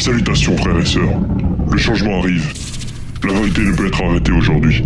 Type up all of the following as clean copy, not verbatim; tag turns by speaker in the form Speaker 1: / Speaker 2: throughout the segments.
Speaker 1: Salutations frères et sœurs. Le changement arrive. La vérité ne peut être arrêtée aujourd'hui.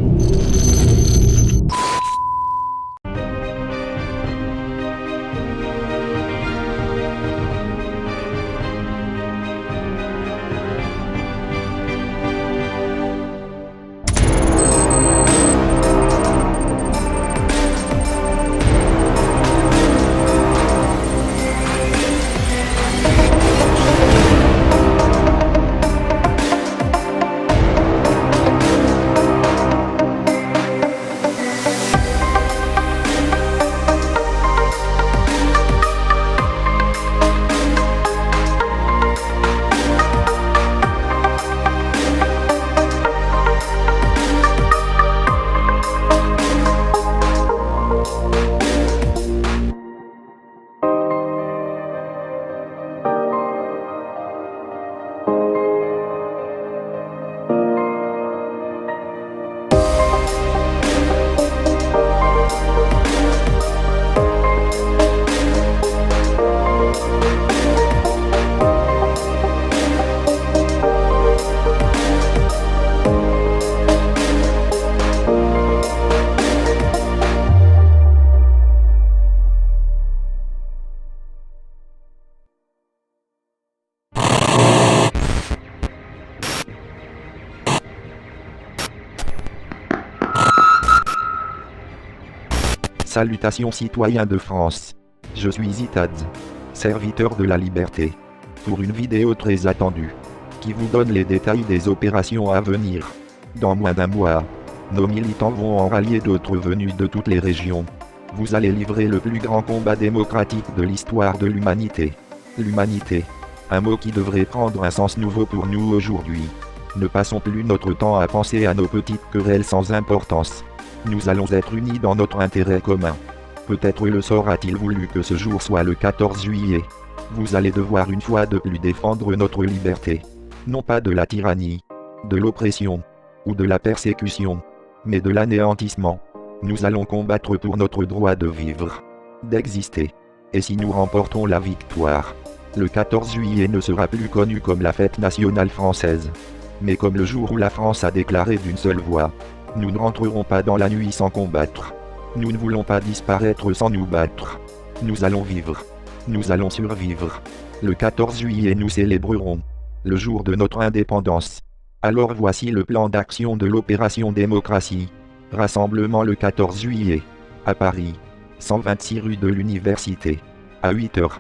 Speaker 2: Salutations citoyens de France. Je suis Itad, serviteur de la liberté, pour une vidéo très attendue, qui vous donne les détails des opérations à venir. Dans moins d'un mois, nos militants vont en rallier d'autres venus de toutes les régions. Vous allez livrer le plus grand combat démocratique de l'histoire de l'humanité. L'humanité, un mot qui devrait prendre un sens nouveau pour nous aujourd'hui. Ne passons plus notre temps à penser à nos petites querelles sans importance. Nous allons être unis dans notre intérêt commun. Peut-être le sort a-t-il voulu que ce jour soit le 14 juillet. Vous allez devoir une fois de plus défendre notre liberté. Non pas de la tyrannie, de l'oppression, ou de la persécution, mais de l'anéantissement. Nous allons combattre pour notre droit de vivre, d'exister. Et si nous remportons la victoire, le 14 juillet ne sera plus connu comme la fête nationale française, mais comme le jour où la France a déclaré d'une seule voix: nous ne rentrerons pas dans la nuit sans combattre. Nous ne voulons pas disparaître sans nous battre. Nous allons vivre. Nous allons survivre. Le 14 juillet nous célébrerons le jour de notre indépendance. Alors voici le plan d'action de l'opération démocratie. Rassemblement le 14 juillet. À Paris. 126 rue de l'Université. À 8 h.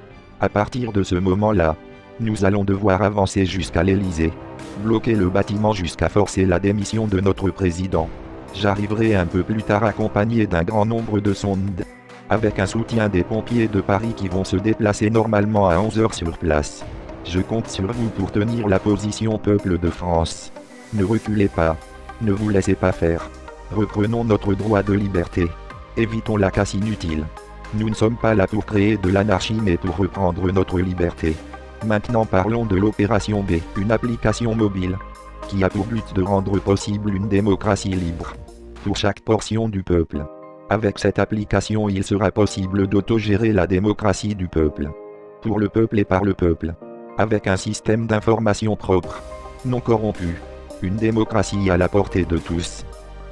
Speaker 2: À partir de ce moment-là, nous allons devoir avancer jusqu'à l'Élysée. Bloquer le bâtiment jusqu'à forcer la démission de notre président. J'arriverai un peu plus tard accompagné d'un grand nombre de sondes, avec un soutien des pompiers de Paris qui vont se déplacer normalement à 11 h sur place. Je compte sur vous pour tenir la position peuple de France. Ne reculez pas. Ne vous laissez pas faire. Reprenons notre droit de liberté. Évitons la casse inutile. Nous ne sommes pas là pour créer de l'anarchie mais pour reprendre notre liberté. Maintenant parlons de l'opération B, une application mobile, qui a pour but de rendre possible une démocratie libre, pour chaque portion du peuple. Avec cette application il sera possible d'autogérer la démocratie du peuple, pour le peuple et par le peuple, avec un système d'information propre, non corrompu, une démocratie à la portée de tous,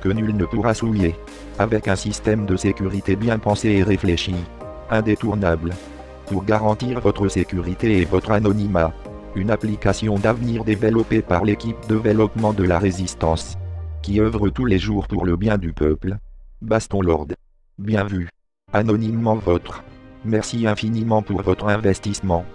Speaker 2: que nul ne pourra souiller, avec un système de sécurité bien pensé et réfléchi, indétournable, pour garantir votre sécurité et votre anonymat. Une application d'avenir développée par l'équipe de développement de la résistance, qui œuvre tous les jours pour le bien du peuple. Baston Lord. Bien vu. Anonymement vôtre. Merci infiniment pour votre investissement.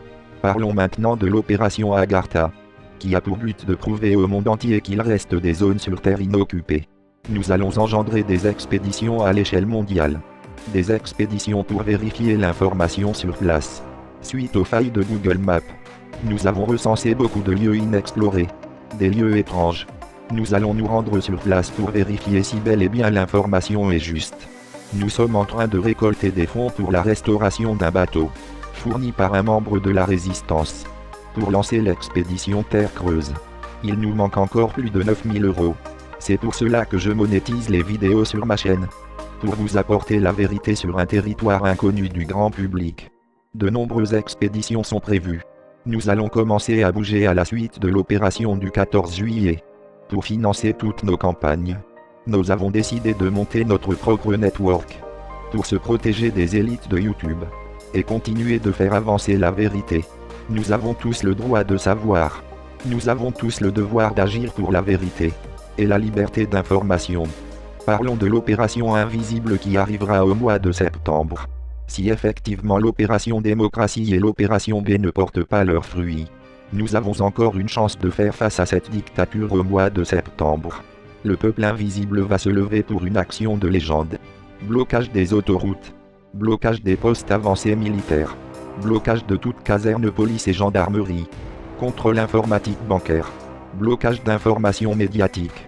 Speaker 2: Parlons maintenant de l'opération Agartha, qui a pour but de prouver au monde entier qu'il reste des zones sur Terre inoccupées. Nous allons engendrer des expéditions à l'échelle mondiale. Des expéditions pour vérifier l'information sur place. Suite aux failles de Google Maps, nous avons recensé beaucoup de lieux inexplorés, des lieux étranges. Nous allons nous rendre sur place pour vérifier si bel et bien l'information est juste. Nous sommes en train de récolter des fonds pour la restauration d'un bateau, fourni par un membre de la résistance, pour lancer l'expédition Terre Creuse. Il nous manque encore plus de 9000 €. C'est pour cela que je monétise les vidéos sur ma chaîne, pour vous apporter la vérité sur un territoire inconnu du grand public. De nombreuses expéditions sont prévues. Nous allons commencer à bouger à la suite de l'opération du 14 juillet. Pour financer toutes nos campagnes, nous avons décidé de monter notre propre network. Pour se protéger des élites de YouTube et continuer de faire avancer la vérité. Nous avons tous le droit de savoir. Nous avons tous le devoir d'agir pour la vérité et la liberté d'information. Parlons de l'opération invisible qui arrivera au mois de septembre. Si effectivement l'opération démocratie et l'opération B ne portent pas leurs fruits, nous avons encore une chance de faire face à cette dictature au mois de septembre. Le peuple invisible va se lever pour une action de légende. Blocage des autoroutes. Blocage des postes avancés militaires. Blocage de toute caserne police et gendarmerie. Contrôle informatique bancaire. Blocage d'informations médiatiques.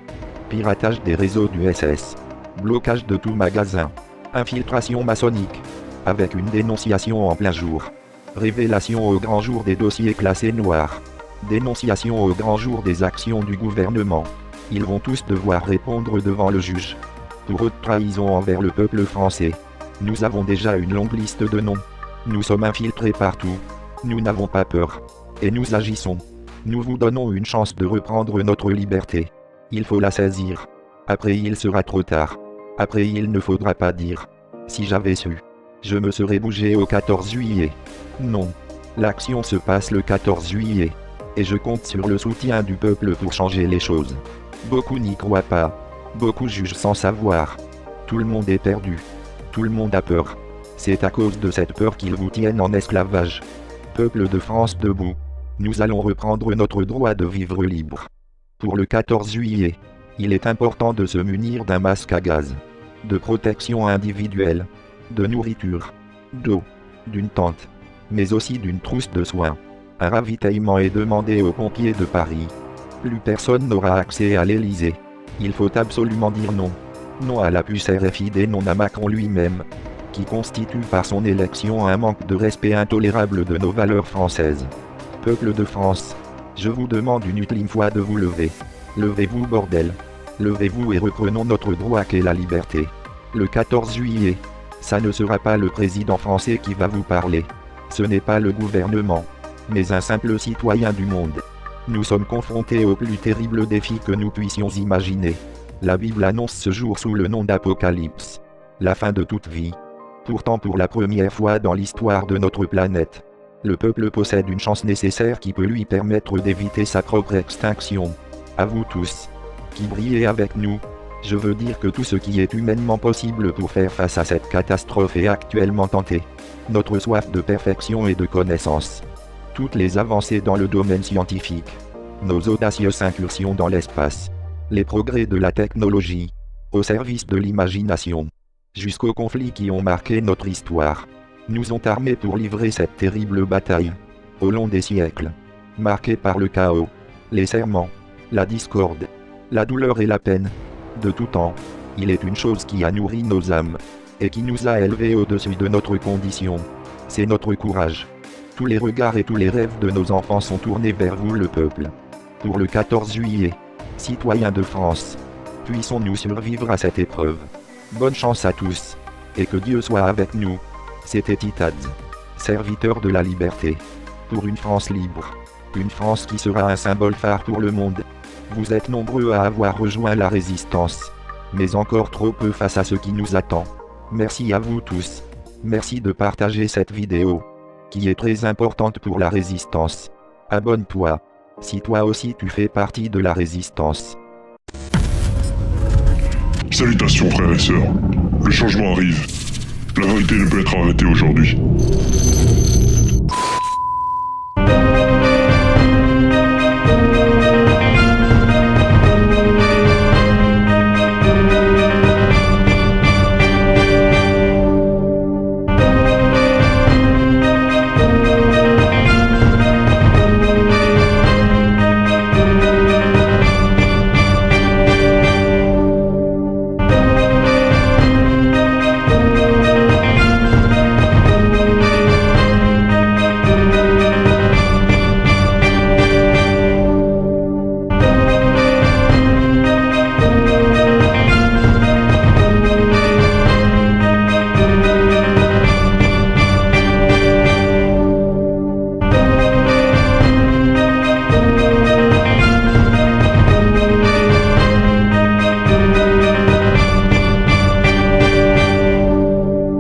Speaker 2: Piratage des réseaux du SS. Blocage de tout magasin. Infiltration maçonnique. Avec une dénonciation en plein jour. Révélation au grand jour des dossiers classés noirs. Dénonciation au grand jour des actions du gouvernement. Ils vont tous devoir répondre devant le juge. Pour haute trahison envers le peuple français. Nous avons déjà une longue liste de noms. Nous sommes infiltrés partout. Nous n'avons pas peur. Et nous agissons. Nous vous donnons une chance de reprendre notre liberté. Il faut la saisir. Après il sera trop tard. Après il ne faudra pas dire « Si j'avais su, je me serais bougé au 14 juillet ». Non. L'action se passe le 14 juillet. Et je compte sur le soutien du peuple pour changer les choses. Beaucoup n'y croient pas. Beaucoup jugent sans savoir. Tout le monde est perdu. Tout le monde a peur. C'est à cause de cette peur qu'ils vous tiennent en esclavage. Peuple de France debout. Nous allons reprendre notre droit de vivre libre. Pour le 14 juillet, il est important de se munir d'un masque à gaz, de protection individuelle, de nourriture, d'eau, d'une tente, mais aussi d'une trousse de soins. Un ravitaillement est demandé aux pompiers de Paris. Plus personne n'aura accès à l'Élysée. Il faut absolument dire non. Non à la puce RFID, non à Macron lui-même, qui constitue par son élection un manque de respect intolérable de nos valeurs françaises. Peuple de France, je vous demande une ultime fois de vous lever. Levez-vous bordel. Levez-vous et reprenons notre droit qu'est la liberté. Le 14 juillet, ça ne sera pas le président français qui va vous parler. Ce n'est pas le gouvernement, mais un simple citoyen du monde. Nous sommes confrontés au plus terrible défi que nous puissions imaginer. La Bible annonce ce jour sous le nom d'Apocalypse. La fin de toute vie. Pourtant pour la première fois dans l'histoire de notre planète, le peuple possède une chance nécessaire qui peut lui permettre d'éviter sa propre extinction. À vous tous, qui brillez avec nous, je veux dire que tout ce qui est humainement possible pour faire face à cette catastrophe est actuellement tenté. Notre soif de perfection et de connaissance. Toutes les avancées dans le domaine scientifique. Nos audacieuses incursions dans l'espace. Les progrès de la technologie. Au service de l'imagination. Jusqu'aux conflits qui ont marqué notre histoire. Nous ont armés pour livrer cette terrible bataille. Au long des siècles. Marquée par le chaos. Les serments. La discorde. La douleur et la peine. De tout temps. Il est une chose qui a nourri nos âmes. Et qui nous a élevés au-dessus de notre condition. C'est notre courage. Tous les regards et tous les rêves de nos enfants sont tournés vers vous le peuple. Pour le 14 juillet, citoyens de France, puissons-nous survivre à cette épreuve. Bonne chance à tous, et que Dieu soit avec nous. C'était Titad, serviteur de la liberté. Pour une France libre, une France qui sera un symbole phare pour le monde. Vous êtes nombreux à avoir rejoint la résistance, mais encore trop peu face à ce qui nous attend. Merci à vous tous. Merci de partager cette vidéo, qui est très importante pour la résistance. Abonne-toi, si toi aussi tu fais partie de la résistance.
Speaker 1: Salutations frères et sœurs. Le changement arrive. La vérité ne peut être arrêtée aujourd'hui.